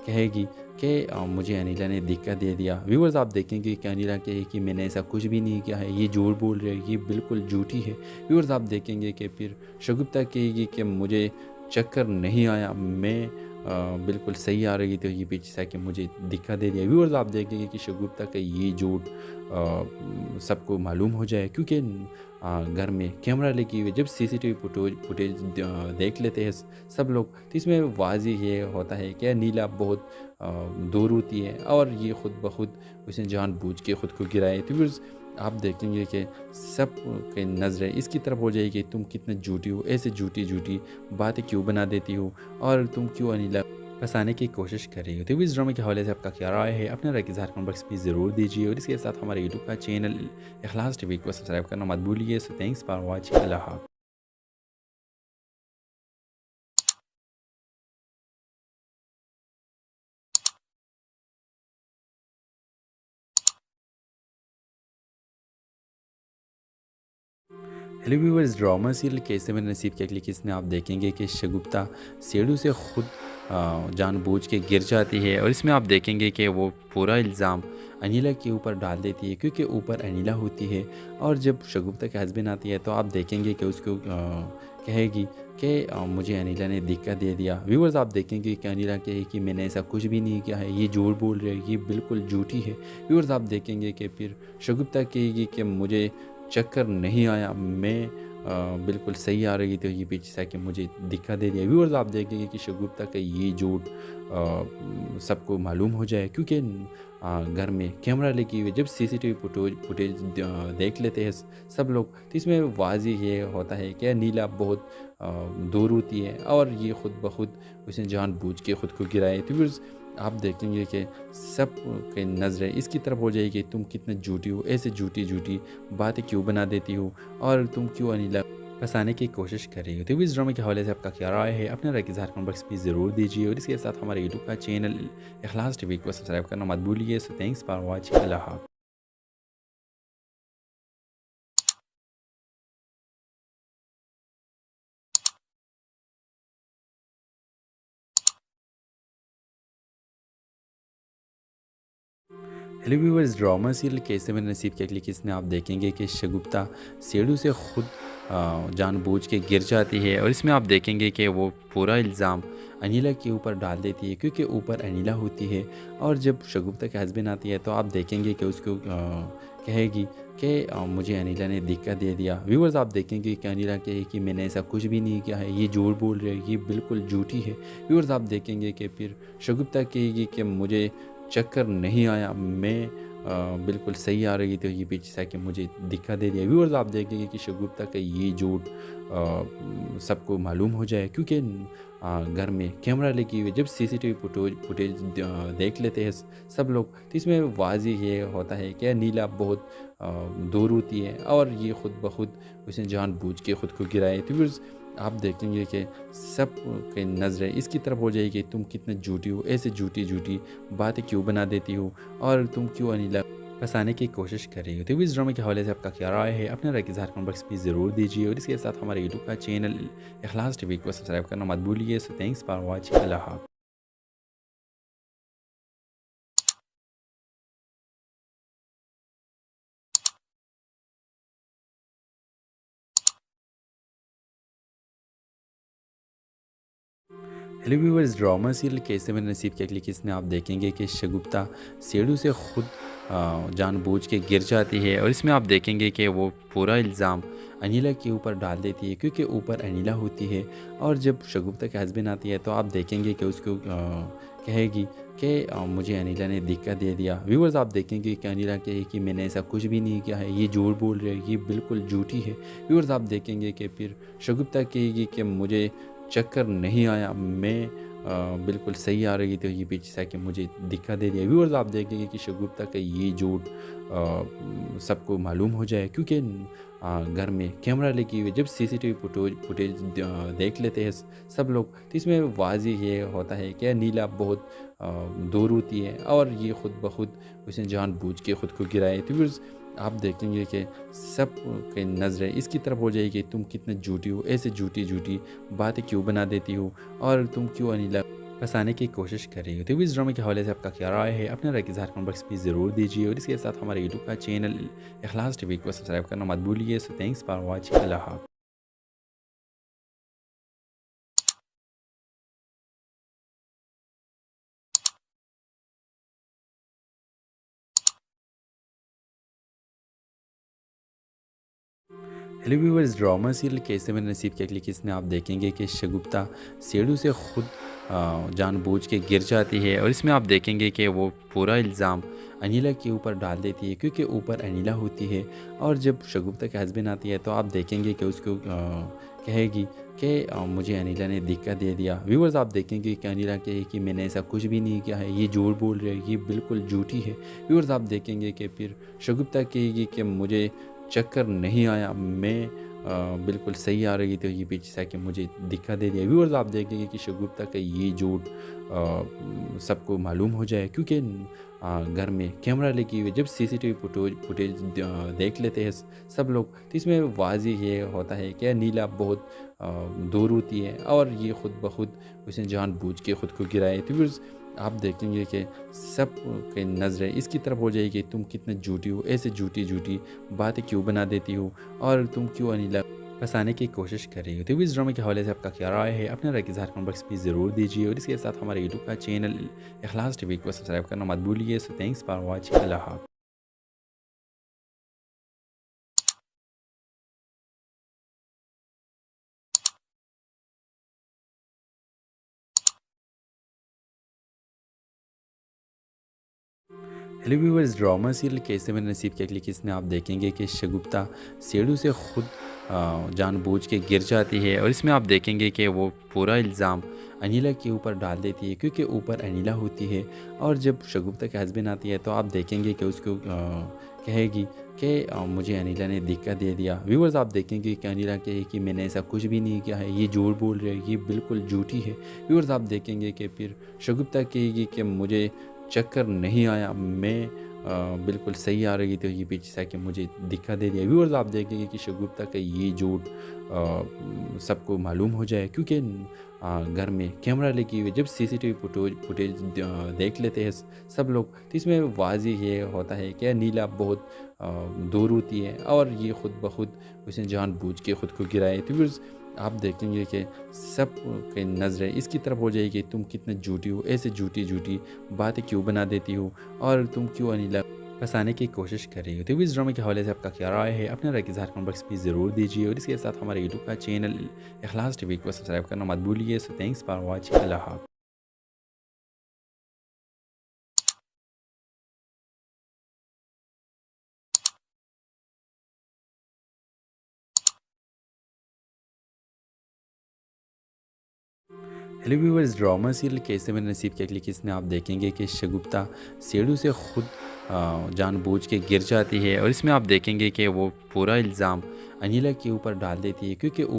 कहेगी कि मुझे अनिला ने धक्का दे दिया। व्यूअर्स आप देखेंगे कि अनिला कहे कि मैंने ऐसा कुछ भी नहीं किया है, ये झूठ बोल रही है, ये बिल्कुल झूठी है। व्यूअर्स आप देखेंगे कि फिर शगुफ्ता कहेगी कि मुझे चक्कर नहीं आया, मैं बिल्कुल सही आ रही थी, ये पीछे से आके मुझे धक्का दे दिया। व्यूअर्स आप देखेंगे कि शगुफ्ता का ये झूठ सबको मालूम हो जाए, क्योंकि घर में कैमरा लगी हुई है। जब सीसीटीवी फुटेज देख लेते हैं सब लोग, तो इसमें वाज़ेह ये होता है कि नीला बहुत दूर होती है और ये खुद ब खुद उसने जानबूझ के खुद को गिराए। तो फिर आप देखेंगे कि सब की नज़रें इसकी तरफ हो जाएगी, तुम कितने झूठी हो, ऐसे झूठी झूठी बातें क्यों बना देती हो और तुम क्यों अनिला फंसाने की कोशिश कर रही हो। तो इस ड्रामे के हवाले से आपका क्या राय है, अपने राय की इज़हार कमेंट बॉक्स में ज़रूर दीजिए और इसके साथ हमारे यूट्यूब का चैनल इखलास टीवी को सब्सक्राइब करना मत भूलिए। So thanks for watching. अल्लाह हाफ़िज़। हेलो व्यूअर्स, ड्रामा सीरियल कैसे मेरे नसीब के अगली किस्त में आप देखेंगे कि शगुफ्ता सीढ़ी से खुद जानबूझ के गिर जाती है और इसमें आप देखेंगे कि वो पूरा इल्ज़ाम अनिला के ऊपर डाल देती है, क्योंकि ऊपर अनिला होती है। और जब शगुफ्ता के हस्बैंड आती है तो आप देखेंगे कि उसको कहेगी कि मुझे अनिला ने धक्का दे दिया। व्यूअर्स आप देखेंगे कि अनिला कहे कि मैंने ऐसा कुछ भी नहीं किया है, ये झूठ बोल रही है, ये बिल्कुल झूठी है। व्यूअर्स आप देखेंगे कि फिर शगुफ्ता कहेगी कि मुझे चक्कर नहीं आया, मैं बिल्कुल सही आ रही थी, ये पीछे से आके मुझे धक्का दे दिया। व्यूअर्स आप देखेंगे कि शगुफ्ता का ये झूठ सबको मालूम हो जाए, क्योंकि घर में कैमरा लगी हुई है। जब सीसीटीवी फुटेज देख लेते हैं सब लोग, तो इसमें वाज़ेह ये होता है कि नीला बहुत दूर होती है और ये खुद ब खुद उसने जानबूझ के खुद को गिराए। तो व्यूअर्स आप देखेंगे कि सब की नज़रें इसकी तरफ हो जाएगी, तुम कितने झूठी हो, ऐसे झूठी झूठी बातें क्यों बना देती हो और तुम क्यों अनिला फंसाने की कोशिश कर रही हो। तो इस ड्रामे के हवाले से आपका क्या राय है, अपने राय की इज़हार कमेंट बॉक्स में ज़रूर दीजिए और इसके साथ हमारे यूट्यूब का चैनल इखलास टीवी को सब्सक्राइब करना मत भूलिए। So thanks for watching. अल्लाह हाफ़िज़। हेलो व्यूअर्स, ड्रामा सीरियल कैसे मेरे नसीब के अगली किस्त में आप देखेंगे कि शगुफ्ता सीढ़ी से खुद जानबूझ के गिर जाती है और इसमें आप देखेंगे कि वो पूरा इल्ज़ाम अनिला के ऊपर डाल देती है, क्योंकि ऊपर अनिला होती है। और जब शगुफ्ता के हस्बैंड आती है तो आप देखेंगे कि उसको कहेगी कि मुझे अनिला ने धक्का दे दिया। व्यूअर्स आप देखेंगे कि अनिला कहे कि मैंने ऐसा कुछ भी नहीं किया है, ये झूठ बोल रही है, ये बिल्कुल झूठी है। व्यूअर्स आप देखेंगे कि फिर शगुफ्ता कहेगी कि मुझे चक्कर नहीं आया, मैं बिल्कुल सही आ रही थी, ये पीछे से आके मुझे धक्का दे दिया। व्यूअर्स आप देखेंगे कि शगुफ्ता का ये झूठ सबको मालूम हो जाए, क्योंकि घर में कैमरा लगी हुई है। जब सीसीटीवी फुटेज देख लेते हैं सब लोग, तो इसमें वाज़ेह ये होता है कि नीला बहुत दूर होती है और ये खुद ब खुद उसने जानबूझ के खुद को गिराए। तो व्यूअर्स आप देखेंगे कि सब की नज़रें इसकी तरफ हो जाएगी, तुम कितने झूठी हो, ऐसे झूठी झूठी बातें क्यों बना देती हो और तुम क्यों अनिला फंसाने की कोशिश कर रही हो। तो इस ड्रामे के हवाले से आपका क्या राय है, अपने राय की इज़हार कमेंट बॉक्स में ज़रूर दीजिए और इसके साथ हमारे यूट्यूब का चैनल इखलास टीवी को सब्सक्राइब करना मत भूलिए। So thanks for watching. अल्लाह हाफ़िज़। हेलो व्यूअर्स, ड्रामा सीरियल कैसे मेरे नसीब के अगली किस्त में आप देखेंगे कि शगुफ्ता सीढ़ी से खुद जानबूझ के गिर जाती है और इसमें आप देखेंगे कि वो पूरा इल्ज़ाम अनिला के ऊपर डाल देती है, क्योंकि ऊपर अनिला होती है। और जब शगुफ्ता के हस्बैंड आती है तो आप देखेंगे कि उसको कहेगी कि मुझे अनिला ने धक्का दे दिया। व्यूअर्स आप देखेंगे कि अनिला कहे कि मैंने ऐसा कुछ भी नहीं किया है, ये झूठ बोल रही है, ये बिल्कुल झूठी है। व्यूअर्स आप देखेंगे कि फिर शगुफ्ता कहेगी कि मुझे चक्कर नहीं आया, मैं बिल्कुल सही आ रही थी, ये पीछे से आके मुझे धक्का दे दिया। व्यूअर्स आप देखेंगे कि शगुफ्ता का ये झूठ सबको मालूम हो जाए, क्योंकि घर में कैमरा लगी हुई है। जब सीसीटीवी फुटेज देख लेते हैं सब लोग, तो इसमें वाज़ेह ये होता है कि नीला बहुत दूर होती है और ये खुद ब खुद उसने जानबूझ के खुद को गिराए। तो व्यूअर्स आप देखेंगे कि सब की नज़रें इसकी तरफ हो जाएगी, तुम कितने झूठी हो, ऐसे झूठी झूठी बातें क्यों बना देती हो और तुम क्यों अनिला फँसाने की कोशिश कर रही हो। तो इस ड्रामे के हवाले से आपका क्या राय है? अपने राय की इज़हार कमेंट बॉक्स में ज़रूर दीजिए और इसके साथ हमारे यूट्यूब का चैनल इखलास टीवी को सब्सक्राइब करना मत भूलिए। So thanks for watching. अल्लाह हाफ़िज़। हेलो व्यूअर्स, ड्रामा सीरियल कैसे मैंने नसीब के अगली किस्त में आप देखेंगे कि शगुफ्ता सीढ़ी से खुद जानबूझ के गिर जाती है और इसमें आप देखेंगे कि वो पूरा इल्ज़ाम अनीला के ऊपर डाल देती है क्योंकि ऊपर अनीला होती है। और जब शगुफ्ता के हस्बैंड आती है तो आप देखेंगे कि उसको कहेगी कि मुझे अनीला ने धक्का दे दिया। व्यूअर्स, आप देखेंगे कि अनीला कहे कि मैंने ऐसा कुछ भी नहीं किया है, ये झूठ बोल रही है, ये बिल्कुल झूठी है। व्यूअर्स, आप देखेंगे कि फिर शगुफ्ता कहेगी कि मुझे चक्कर नहीं आया, मैं बिल्कुल सही आ रही थी, ये पीछे से आके मुझे धक्का दे दिया। व्यूअर्स, आप देखेंगे कि शगुफ्ता का ये झूठ सबको मालूम हो जाए क्योंकि घर में कैमरा लगी हुई है। जब सीसीटीवी फुटेज देख लेते हैं सब लोग, तो इसमें वाज़ेह ये होता है कि नीला बहुत दूर होती है और ये खुद ब खुद उसने जानबूझ के खुद को गिराए। तो व्यूअर्स, आप देखेंगे कि सब की नज़रें इसकी तरफ हो जाएगी, तुम कितने झूठी हो, ऐसे झूठी झूठी बातें क्यों बना देती हो और तुम क्यों अनिला फंसाने की कोशिश कर रही हो। तो इस ड्रामे के हवाले से आपका क्या राय है? अपने राय की इज़हार कमेंट बॉक्स में ज़रूर दीजिए और इसके साथ हमारे यूट्यूब का चैनल इखलास टीवी को सब्सक्राइब करना मत भूलिए। So thanks for watching. अल्लाह हाफ़िज़। हेलो व्यूअर्स, ड्रामा सीरियल कैसे मैंने नसीब के अगली किस्त में आप देखेंगे कि शगुफ्ता सीढ़ी से खुद जानबूझ के गिर जाती है और इसमें आप देखेंगे कि वो पूरा इल्ज़ाम अनीला के ऊपर डाल देती है क्योंकि ऊपर अनीला होती है। और जब शगुफ्ता के हस्बैंड आती है तो आप देखेंगे कि उसको कहेगी कि मुझे अनीला ने धक्का दे दिया। व्यूअर्स, आप देखेंगे कि अनीला कहे कि मैंने ऐसा कुछ भी नहीं किया है, ये झूठ बोल रही है, ये बिल्कुल झूठी है। व्यूअर्स, आप देखेंगे कि फिर शगुफ्ता कहेगी कि मुझे चक्कर नहीं आया, मैं बिल्कुल सही आ रही थी, ये पीछे से आके मुझे धक्का दे दिया। व्यूअर्स, आप देखेंगे कि शगुफ्ता का ये झूठ सबको मालूम हो जाए क्योंकि घर में कैमरा लगी हुई है। जब सीसीटीवी फुटेज देख लेते हैं सब लोग, तो इसमें वाज़ेह ये होता है कि नीला बहुत दूर होती है और ये खुद ब खुद उसने जानबूझ के खुद को गिराए। तो व्यूअर्स, आप देखेंगे कि सब की नज़रें इसकी तरफ हो जाएगी, तुम कितने झूठी हो, ऐसे झूठी झूठी बातें क्यों बना देती हो और तुम क्यों अनिला फंसाने की कोशिश कर रही हो। तो इस ड्रामे के हवाले से आपका क्या राय है? अपने राय की इज़हार कमेंट बॉक्स में ज़रूर दीजिए और इसके साथ हमारे यूट्यूब का चैनल इखलास टीवी को सब्सक्राइब करना मत भूलिए। So thanks for watching. अल्लाह हाफ़िज़। हेलो व्यूअर्स, ड्रामा सीरियल कैसे मैंने नसीब के अगली किस्त में आप देखेंगे कि शगुफ्ता सीढ़ी से खुद जानबूझ के गिर जाती है और इसमें आप देखेंगे कि वो पूरा इल्ज़ाम अनीला के ऊपर डाल देती है क्योंकि